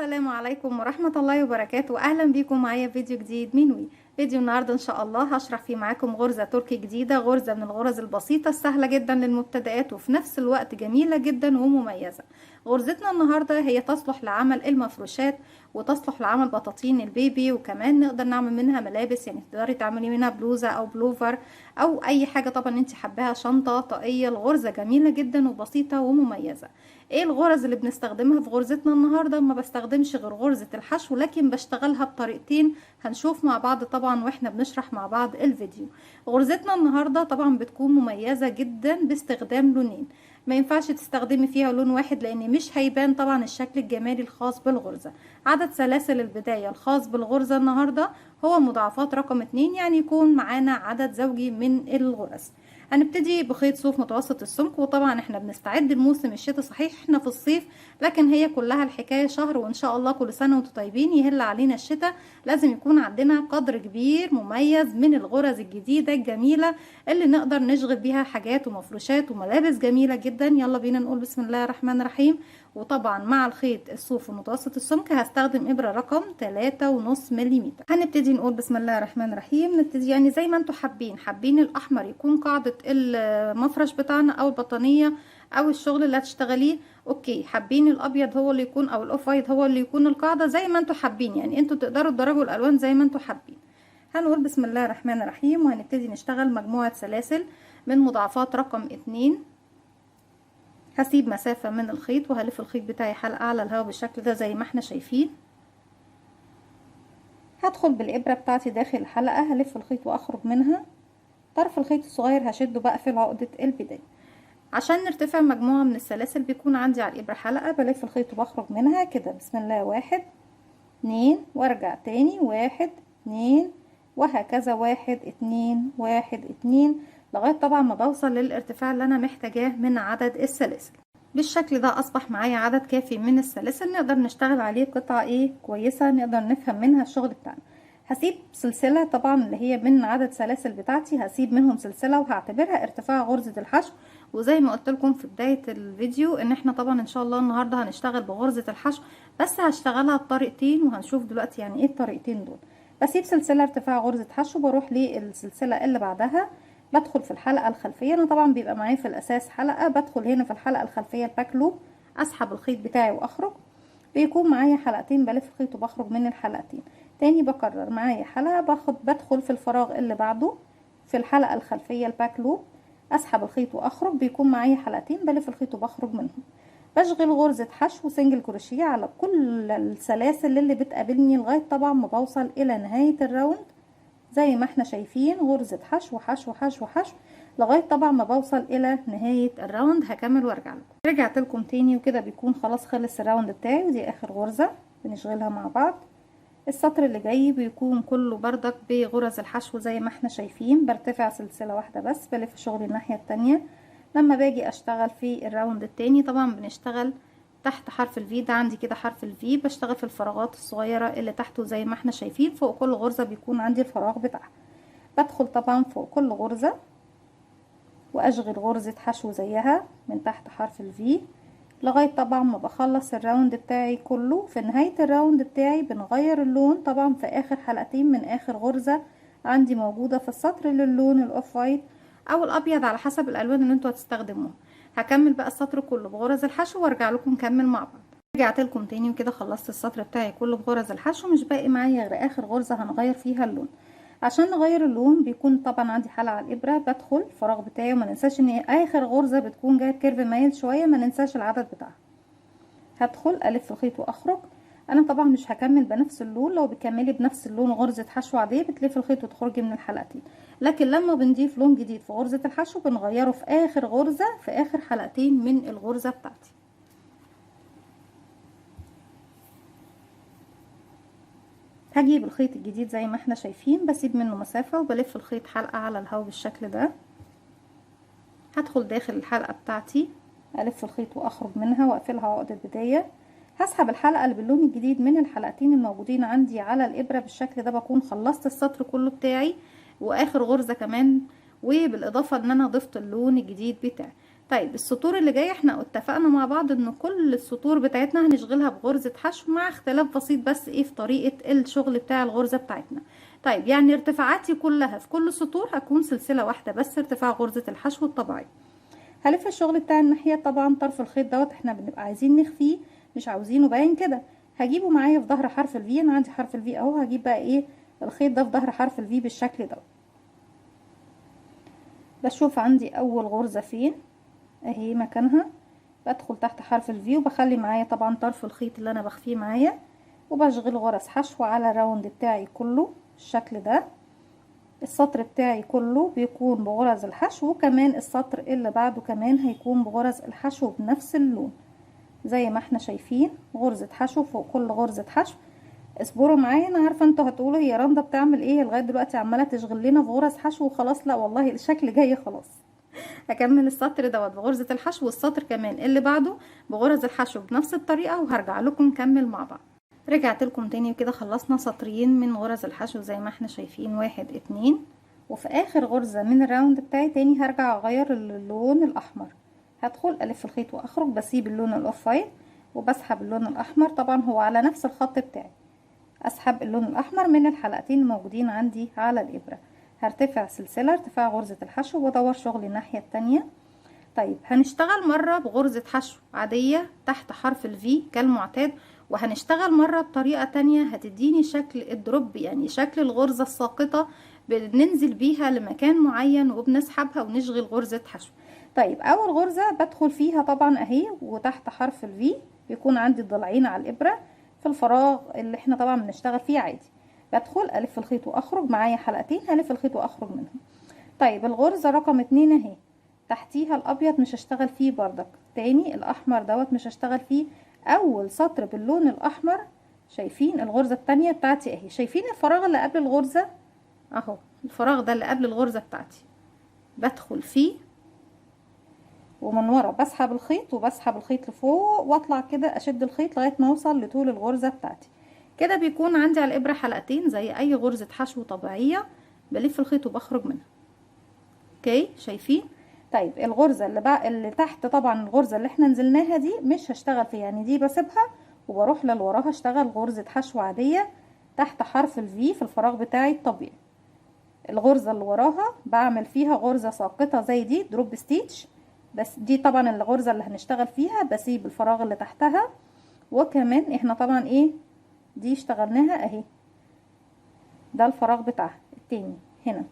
السلام عليكم ورحمة الله وبركاته. أهلا بيكم معايا في فيديو جديد من وي. فيديو النهاردة إن شاء الله هشرح فيه معاكم غرزة تركي جديدة، غرزة من الغرز البسيطة السهلة جدا للمبتدئات وفي نفس الوقت جميلة جدا ومميزة. غرزتنا النهاردة هي تصلح لعمل المفروشات وتصلح لعمل بطاطين البيبي، وكمان نقدر نعمل منها ملابس، يعني تقدري تعملي منها بلوزة أو بلوفر أو أي حاجة طبعا انت حباها، شنطة، طاقية. الغرزة جميلة جدا وبسيطة ومميزة. ايه الغرز اللي بنستخدمها في غرزتنا النهارده؟ ما بستخدمش غير غرزة الحشو، لكن بشتغلها بطريقتين هنشوف مع بعض طبعا واحنا بنشرح مع بعض الفيديو. غرزتنا النهارده طبعا بتكون مميزة جدا باستخدام لونين. ما ينفعش تستخدمي فيها لون واحد لان مش هيبان طبعا الشكل الجمالي الخاص بالغرزة. عدد سلاسل البداية الخاص بالغرزة النهارده هو مضاعفات رقم 2، يعني يكون معانا عدد زوجي من الغرز. هنبتدي بخيط صوف متوسط السمك، وطبعا احنا بنستعد لموسم الشتاء، صحيح احنا في الصيف لكن هي كلها الحكاية شهر، وان شاء الله كل سنة وانتم طيبين يهل علينا الشتاء. لازم يكون عندنا قدر كبير مميز من الغرز الجديدة الجميلة اللي نقدر نشغل بيها حاجات ومفروشات وملابس جميلة جدا. يلا بينا نقول بسم الله الرحمن الرحيم. وطبعا مع الخيط الصوف المتوسط السمك هستخدم ابرة رقم 3.5 ملم. هنبتدي نقول بسم الله الرحمن الرحيم. نبتدي يعني زي ما انتم حابين الاحمر يكون قاعدة المفرش بتاعنا او البطانية او الشغل اللي هتشتغليه، اوكي. حابين الابيض هو اللي يكون او الاوف وايت هو اللي يكون القاعدة، زي ما انتم حابين، يعني انتوا تقدروا تدرجوا الالوان زي ما انتم حابين. هنقول بسم الله الرحمن الرحيم وهنبتدي نشتغل مجموعة سلاسل من مضاعفات رقم 2. هسيب مسافة من الخيط وهلف الخيط بتاعي حلقة على الهواء بالشكل ده زي ما احنا شايفين. هدخل بالإبرة بتاعتي داخل الحلقة، هلف الخيط واخرج منها. طرف الخيط الصغير هشده بقفل عقدة البداية. عشان نرتفع مجموعة من السلاسل بيكون عندي على الإبرة حلقة، بلف الخيط وبخرج منها كده بسم الله، 1 2 وارجع تاني 1 2 وهكذا 1 2 1 2 لغاية طبعا ما بوصل للارتفاع اللي انا محتاجاه من عدد السلاسل. بالشكل ده اصبح معايا عدد كافي من السلاسل نقدر نشتغل عليه قطعة كويسة نقدر نفهم منها الشغل بتاعنا. هسيب سلسلة طبعا اللي هي من عدد سلاسل بتاعتي، هسيب منهم سلسلة وهعتبرها ارتفاع غرزة الحشو. وزي ما قلت لكم في بداية الفيديو ان احنا طبعا ان شاء الله النهاردة هنشتغل بغرزة الحشو، بس هشتغلها بطريقتين وهنشوف دلوقتي يعني ايه الطريقتين دول. بسيب سلسلة ارتفاع غرزة حشو، بروح للسلسلة اللي بعدها، بدخل في الحلقة الخلفية. انا طبعا بيبقى معايا في الاساس حلقة، بدخل هنا في الحلقة الخلفية الباك لوب، اسحب الخيط بتاعي واخرج. بيكون معايا حلقتين، بلف الخيط وبخرج من الحلقتين. تاني بكرر معايا حلقة، بدخل في الفراغ اللي بعده في الحلقة الخلفية الباك لوب، اسحب الخيط واخرج. بيكون معايا حلقتين، بلف الخيط وبخرج منهم. بشغل غرزة حشو سنجل كروشيه على كل السلاسل اللي بتقابلني لغاية طبعا ما بوصل الى نهاية الراوند. زي ما احنا شايفين غرزة حشو حشو حشو حشو لغاية طبعا ما بوصل الى نهاية الراوند. هكمل وارجع لكم. رجعت لكم تاني وكده بيكون خلاص خلص الراوند بتاعي، ودي اخر غرزة بنشغلها مع بعض. السطر اللي جاي بيكون كله بردك بغرز الحشو زي ما احنا شايفين. برتفع سلسلة واحدة بس، بلف شغلي الناحية التانية. لما باجي اشتغل في الراوند التاني طبعا بنشتغل تحت حرف الفي، ده عندي كده حرف الفي، بشتغل في الفراغات الصغيرة اللي تحته زي ما احنا شايفين. فوق كل غرزة بيكون عندي الفراغ بتاعها. بدخل طبعا فوق كل غرزة واشغل غرزة حشو زيها من تحت حرف الفي لغاية طبعا ما بخلص الراوند بتاعي كله. في نهاية الراوند بتاعي بنغير اللون طبعا في اخر حلقتين من اخر غرزة عندي موجودة في السطر للون الاوف وايت او الابيض على حسب الالوان اللي انتوا هتستخدموها. هكمل بقى السطر كله بغرز الحشو وارجع لكم نكمل مع بعض. رجعت لكم تاني وكده خلصت السطر بتاعي كله بغرز الحشو، مش باقي معايا غير اخر غرزة هنغير فيها اللون. عشان نغير اللون بيكون طبعا عندي حلقة على الابرة، بدخل الفراغ بتاعي وما ننساش ان اخر غرزة بتكون جايه كيرف مايل شوية، ما ننساش العدد بتاعها. هدخل الف الخيط واخرج. انا طبعا مش هكمل بنفس اللون، لو بتكملي بنفس اللون غرزة حشو عادية بتلفي الخيط وتخرجي من الحلقتين، لكن لما بنضيف لون جديد في غرزة الحشو بنغيره في اخر غرزة في اخر حلقتين من الغرزة بتاعتي. هجيب الخيط الجديد زي ما احنا شايفين، بسيب منه مسافة وبلف الخيط حلقة على الهوا بالشكل ده. هدخل داخل الحلقة بتاعتي، الف الخيط واخرج منها واقفلها عقدة بداية. هسحب الحلقة اللي باللون الجديد من الحلقتين الموجودين عندي على الابرة بالشكل ده. بكون خلصت السطر كله بتاعي واخر غرزة كمان، وبالاضافة ان انا ضفت اللون الجديد بتاعي. طيب السطور اللي جايه احنا اتفقنا مع بعض ان كل السطور بتاعتنا هنشغلها بغرزة حشو، مع اختلاف بسيط بس ايه في طريقة الشغل بتاع الغرزة بتاعتنا. طيب يعني ارتفاعاتي كلها في كل سطور هتكون سلسلة واحدة بس، ارتفاع غرزة الحشو الطبيعي. هلف الشغل بتاع الناحية، طبعا طرف الخيط دوت احنا بنبقى عايزين نخفيه، مش عاوزينه باين كده. هجيبه معايا في ظهر حرف الفي، انا عندي حرف الفي اهو، هجيب بقى ايه الخيط ده في ظهر حرف الفي بالشكل ده. بشوف عندي اول غرزة فين اهي مكانها، بدخل تحت حرف الفي وبخلي معايا طبعا طرف الخيط اللي انا بخفيه معايا، وبشغل غرز حشو على الراوند بتاعي كله بالشكل ده. السطر بتاعي كله بيكون بغرز الحشو، وكمان السطر اللي بعده كمان هيكون بغرز الحشو بنفس اللون زي ما احنا شايفين، غرزة حشو فوق كل غرزة حشو. اصبروا معايا، انا عارفه انتوا هتقولوا هي رندا بتعمل ايه لغايه دلوقتي عماله تشغل لنا في غرز حشو وخلاص. لا والله الشكل جاي خلاص. هكمل السطر دوت بغرزة الحشو، والسطر كمان اللي بعده بغرز الحشو بنفس الطريقة، وهرجع لكم نكمل مع بعض. رجعت لكم تاني وكده خلصنا سطرين من غرز الحشو زي ما احنا شايفين، 1 2. وفي اخر غرزة من الراوند بتاعي تاني هرجع اغير اللون الاحمر، هدخل الف الخيط واخرج، بسيب اللون الاوف وايت وبسحب اللون الاحمر، طبعا هو على نفس الخط بتاعي. اسحب اللون الاحمر من الحلقتين الموجودين عندي على الابرة، هرتفع سلسلة ارتفاع غرزة الحشو وادور شغلي الناحية التانية. طيب هنشتغل مرة بغرزة حشو عادية تحت حرف الفي كالمعتاد، وهنشتغل مرة بطريقة تانية هتديني شكل الدروب، يعني شكل الغرزة الساقطة بننزل بيها لمكان معين وبنسحبها ونشغل غرزة حشو. طيب اول غرزة بدخل فيها طبعا اهي، وتحت حرف الفي بيكون عندي الضلعين على الابرة في الفراغ اللي احنا طبعا بنشتغل فيه عادي. بدخل الف الخيط واخرج، معايا حلقتين هلف الخيط واخرج منهم. طيب الغرزة رقم 2 اهي، تحتيها الابيض مش هشتغل فيه بردك، تاني الاحمر دوت مش هشتغل فيه. اول سطر باللون الاحمر، شايفين الغرزة التانية بتاعتي اهي، شايفين الفراغ اللي قبل الغرزة اهو، الفراغ ده اللي قبل الغرزة بتاعتي بدخل فيه، ومن ورا بسحب الخيط وبسحب الخيط لفوق واطلع كده اشد الخيط لغاية ما اوصل لطول الغرزة بتاعتي. كده بيكون عندي على الابرة حلقتين زي اي غرزة حشو طبيعية، بلف الخيط وبخرج منها. اوكي شايفين؟ طيب الغرزة اللي تحت، طبعا الغرزة اللي احنا نزلناها دي مش هشتغل فيها، يعني دي بسيبها وبروح للوراها اشتغل غرزة حشو عادية تحت حرف الفي في الفراغ بتاعي الطبيعي. الغرزة اللي وراها بعمل فيها غرزة ساقطة زي دي دروب ستيتش، بس دي طبعا الغرزة اللي هنشتغل فيها، بسيب الفراغ اللي تحتها. وكمان احنا طبعا ايه دي اشتغلناها اهي، ده الفراغ بتاعها التاني هنا.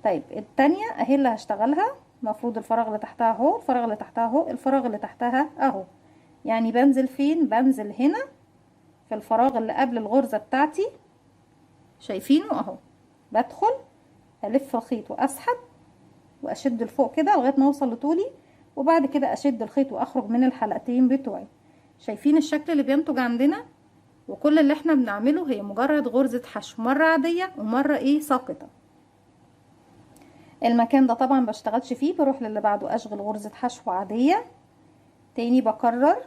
طيب التانية اهي اللي هشتغلها، المفروض الفراغ اللي تحتها اهو، الفراغ اللي تحتها اهو، الفراغ اللي تحتها اهو، يعني بنزل فين؟ بنزل هنا في الفراغ اللي قبل الغرزة بتاعتي، شايفينه اهو. بدخل الف الخيط واسحب واشد لفوق كده لغاية ما اوصل لطولي، وبعد كده اشد الخيط واخرج من الحلقتين بتوعي. شايفين الشكل اللي بينتج عندنا؟ وكل اللي احنا بنعمله هي مجرد غرزة حشو، مرة عادية ومرة ايه ساقطة. المكان ده طبعا بشتغلش فيه، بروح للي بعده اشغل غرزة حشو عادية. تاني بكرر،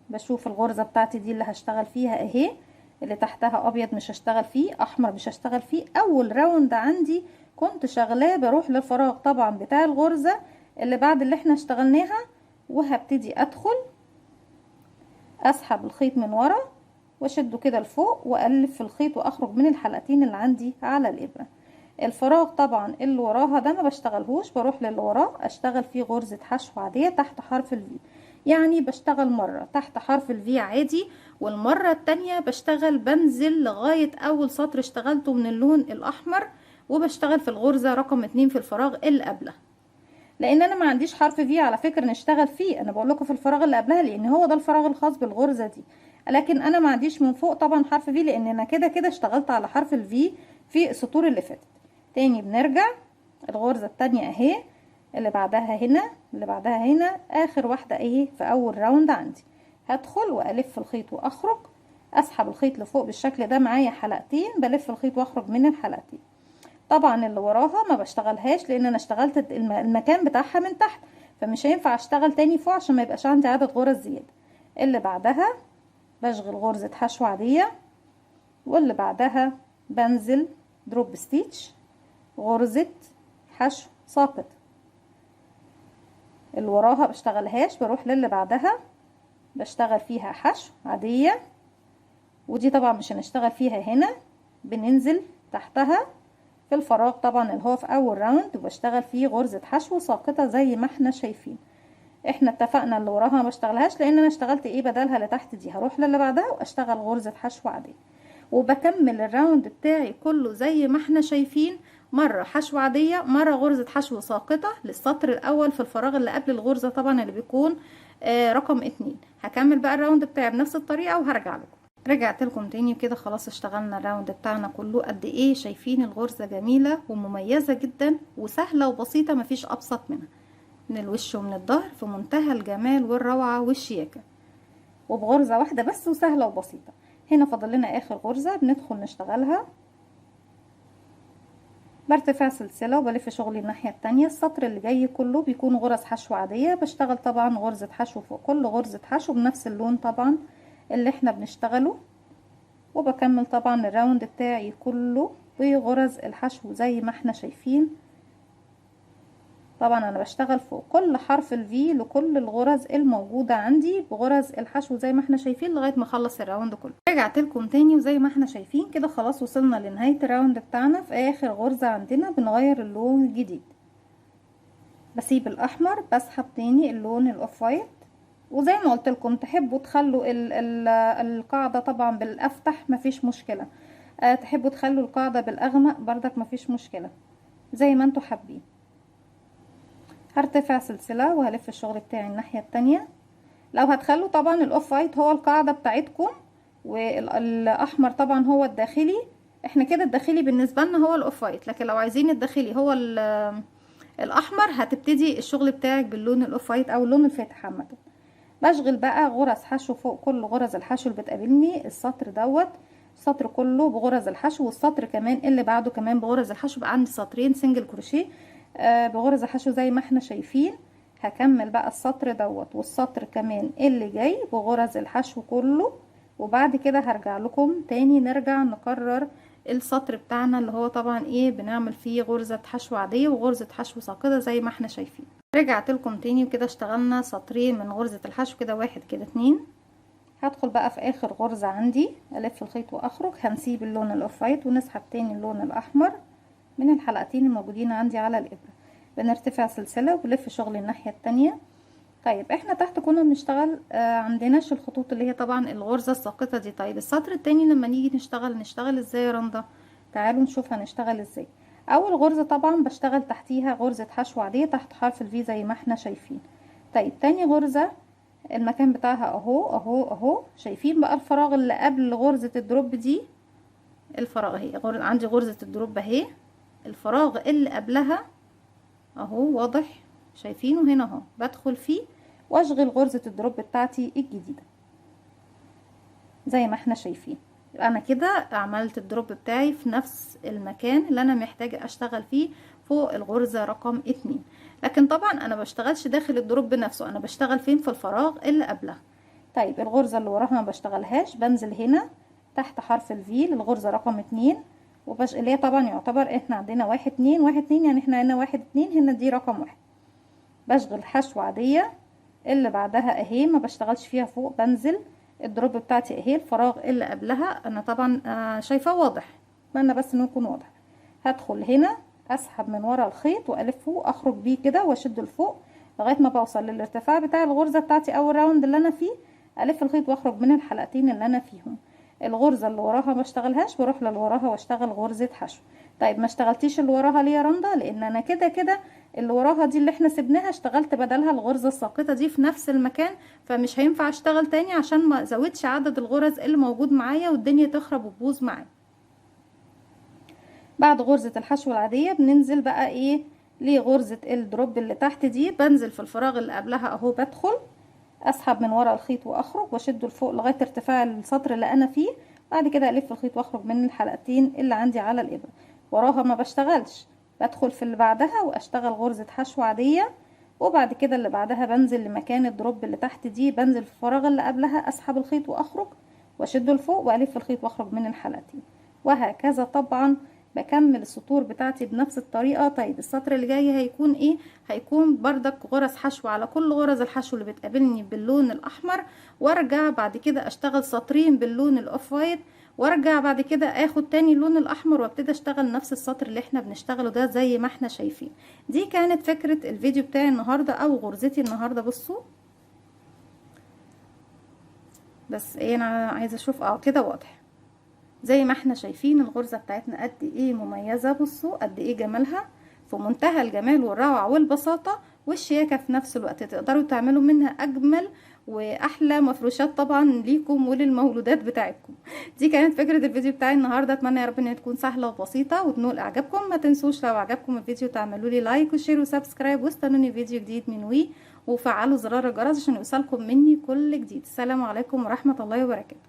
بشوف الغرزة بتاعتي دي اللي هشتغل فيها اهي، اللي تحتها ابيض مش هشتغل فيه، احمر مش هشتغل فيه. اول راوند عندي كنت شغلاه بروح للفراغ طبعا بتاع الغرزة اللي بعد اللي احنا اشتغلناها، وهبتدي ادخل اسحب الخيط من ورا واشده كده لفوق والف الخيط واخرج من الحلقتين اللي عندي على الابرة. الفراغ طبعا اللي وراها ده ما بشتغلهوش، بروح للي وراه اشتغل فيه غرزة حشو عادية تحت حرف الفي، يعني بشتغل مرة تحت حرف الفي عادي، والمرة التانية بشتغل بنزل لغاية اول سطر اشتغلته من اللون الاحمر، وبشتغل في الغرزة رقم 2 في الفراغ اللي قبلها. لان انا ما عنديش حرف في على فكرة نشتغل فيه، انا بقول لكم في الفراغ اللي قبلها لان هو ده الفراغ الخاص بالغرزة دي، لكن انا ما عنديش من فوق طبعا حرف في، لان انا كده كده اشتغلت على حرف الفي في السطور اللي فاتت. تاني بنرجع الغرزة التانية اهي، اللي بعدها هنا، اللي بعدها هنا، اخر واحدة اهي في اول راوند عندي. هدخل والف الخيط واخرج، اسحب الخيط لفوق بالشكل ده، معايا حلقتين بلف الخيط واخرج من الحلقتين. طبعا اللي وراها ما بشتغلهاش لان انا اشتغلت المكان بتاعها من تحت، فمش هينفع اشتغل تاني فوق عشان ما يبقاش عندي عدد غرز زيادة. اللي بعدها بشغل غرزة حشو عادية، واللي بعدها بنزل دروب ستيتش غرزة حشو ساقط. اللي وراها بشتغلهاش، بروح للي بعدها بشتغل فيها حشو عادية، ودي طبعا مش هنشتغل فيها هنا، بننزل تحتها في الفراغ طبعا اللي هو في اول راوند، وبشتغل فيه غرزة حشو ساقطة زي ما احنا شايفين. احنا اتفقنا اللي وراها ما بشتغلهاش لان انا اشتغلت ايه بدلها اللي تحت دي، هروح للي بعدها واشتغل غرزة حشو عادية، وبكمل الراوند بتاعي كله زي ما احنا شايفين، مرة حشو عادية، مرة غرزة حشو ساقطة للسطر الاول في الفراغ اللي قبل الغرزة طبعا اللي بيكون رقم 2. هكمل بقى الراوند بتاعي بنفس الطريقة وهرجع لكم. رجعت لكم تاني كده، خلاص اشتغلنا الراوند بتاعنا كله. قد ايه شايفين الغرزة جميلة ومميزة جدا وسهلة وبسيطة، مفيش ابسط منها، من الوش ومن الظهر في منتهى الجمال والروعة والشياكة، وبغرزة واحدة بس وسهلة وبسيطة. هنا فاضل لنا اخر غرزة بندخل نشتغلها، برتفع سلسلة وبلف شغلي الناحية التانية. السطر اللي جاي كله بيكون غرز حشو عادية، بشتغل طبعا غرزة حشو فوق كل غرزة حشو بنفس اللون طبعا اللي احنا بنشتغله، وبكمل طبعا الراوند بتاعي كله بغرز الحشو زي ما احنا شايفين. طبعا انا بشتغل فوق كل حرف الفي لكل الغرز الموجودة عندي بغرز الحشو زي ما احنا شايفين لغاية ما اخلص الراوند كله. رجعت لكم تاني، وزي ما احنا شايفين كده خلاص وصلنا لنهاية الراوند بتاعنا. في اخر غرزة عندنا بنغير اللون الجديد، بسيب الاحمر بسحب تاني اللون الاوف وايت، وزي ما قلت لكم تحبوا تخلوا القاعدة طبعا بالافتح مفيش مشكلة، تحبوا تخلوا القاعدة بالاغمق بردك مفيش مشكلة، زي ما انتوا حابين. هرتفع سلسلة وهلف الشغل بتاعي الناحية التانية. لو هتخلوا طبعا الاوف وايت هو القاعدة بتاعتكم والاحمر طبعا هو الداخلي، احنا كده الداخلي بالنسبة لنا هو الاوف وايت، لكن لو عايزين الداخلي هو الاحمر هتبتدي الشغل بتاعك باللون الاوف وايت او اللون الفاتح عامة. بشغل بقى غرز حشو فوق كل غرز الحشو اللي بتقابلني، السطر دوت السطر كله بغرز الحشو، والسطر كمان اللي بعده كمان بغرز الحشو، بقى عندي سطرين سنجل كروشيه بغرز الحشو زي ما احنا شايفين. هكمل بقى السطر دوت والسطر كمان اللي جاي بغرز الحشو كله، وبعد كده هرجع لكم تاني نرجع نكرر السطر بتاعنا اللي هو طبعا ايه بنعمل فيه غرزة حشو عادية وغرزة حشو ساقطة زي ما احنا شايفين. رجعت لكم تاني وكده اشتغلنا سطرين من غرزة الحشو كده، واحد كده اتنين. هدخل بقى في اخر غرزة عندي الف الخيط واخرج، هنسيب اللون الاوف وايت ونسحب تاني اللون الاحمر من الحلقتين الموجودين عندي على الابرة. بنرتفع سلسلة وبلف شغل الناحية التانية. طيب احنا تحت كنا بنشتغل عندناش الخطوط اللي هي طبعا الغرزة الساقطة دي. طيب السطر التاني لما نيجي نشتغل ازاي يا رندا؟ تعالوا نشوف هنشتغل ازاي. اول غرزة طبعا بشتغل تحتيها غرزة حشو عادية تحت حرف الفي زي ما احنا شايفين. طيب تاني غرزة المكان بتاعها اهو اهو اهو، شايفين بقى الفراغ اللي قبل غرزة الدروب دي؟ الفراغ اهي عندي غرزة الدروب اهي، الفراغ اللي قبلها اهو واضح شايفينه هنا اهو، بدخل فيه واشغل غرزة الدروب بتاعتي الجديدة زي ما احنا شايفين. يبقى انا كده عملت الدروب بتاعي في نفس المكان اللي انا محتاجة اشتغل فيه فوق الغرزة رقم 2. لكن طبعا انا بشتغلش داخل الدروب نفسه، انا بشتغل فين؟ في الفراغ اللي قبلها. طيب الغرزة اللي وراها ما بشتغلهاش، بنزل هنا تحت حرف الفي للغرزة رقم 2 اللي هي طبعا يعتبر احنا عندنا 1 2 1 2، يعني احنا هنا 1 2 هنا دي رقم 1. بشغل حشو عادية اللي بعدها اهي ما بشتغلش فيها فوق، بنزل الدروب بتاعتي اهي الفراغ اللي قبلها انا طبعا شايفاه واضح، اتمنى بس انه يكون واضح. هدخل هنا اسحب من ورا الخيط والفه واخرج بيه كده واشد لفوق لغايه ما بوصل للارتفاع بتاع الغرزه بتاعتي اول راوند اللي انا فيه، الف الخيط واخرج من الحلقتين اللي انا فيهم. الغرزه اللي وراها ما اشتغلهاش بروح للي وراها واشتغل غرزه حشو. طيب ما اشتغلتيش اللي وراها ليه يا رندا؟ لان انا كده كده اللي وراها دي اللي احنا سيبناها اشتغلت بدلها الغرزة الساقطة دي في نفس المكان، فمش هينفع اشتغل تاني عشان ما زودش عدد الغرز اللي موجود معايا والدنيا تخرب وتبوظ معايا. بعد غرزة الحشو العادية بننزل بقى ايه لغرزة الدروب اللي تحت دي، بنزل في الفراغ اللي قبلها اهو، بدخل اسحب من ورا الخيط واخرج واشده لفوق لغاية ارتفاع السطر اللي انا فيه، بعد كده الف الخيط واخرج من الحلقتين اللي عندي على الابرة. وراها ما بشتغلش، بدخل في اللي بعدها واشتغل غرزة حشو عادية، وبعد كده اللي بعدها بنزل لمكان الدروب اللي تحت دي، بنزل في الفراغ اللي قبلها اسحب الخيط واخرج واشده لفوق والف الخيط واخرج من الحلقتين، وهكذا طبعا بكمل السطور بتاعتي بنفس الطريقة. طيب السطر اللي جاي هيكون ايه؟ هيكون بردك غرز حشو على كل غرز الحشو اللي بتقابلني باللون الاحمر، وارجع بعد كده اشتغل سطرين باللون الاوف وايت، وارجع بعد كده اخد تاني اللون الاحمر وابتدي اشتغل نفس السطر اللي احنا بنشتغله ده زي ما احنا شايفين. دي كانت فكرة الفيديو بتاعي النهاردة او غرزتي النهاردة. بصوا بس ايه، انا عايزة اشوف كده واضح. زي ما احنا شايفين الغرزة بتاعتنا قد ايه مميزة، بصوا قد ايه جمالها، في منتهى الجمال والروعة والبساطة والشياكة في نفس الوقت. تقدروا تعملوا منها اجمل واحلى مفروشات طبعا ليكم وللمولودات بتاعتكم. دي كانت فكرة الفيديو بتاعي النهاردة. اتمنى يا رب انها تكون سهلة وبسيطة وتنول اعجابكم. ما تنسوش لو عجبكم الفيديو تعملوا لي لايك وشير وسبسكرايب، واستنوني فيديو جديد من وفعلوا زرار الجرس عشان يوصلكم مني كل جديد. السلام عليكم ورحمة الله وبركاته.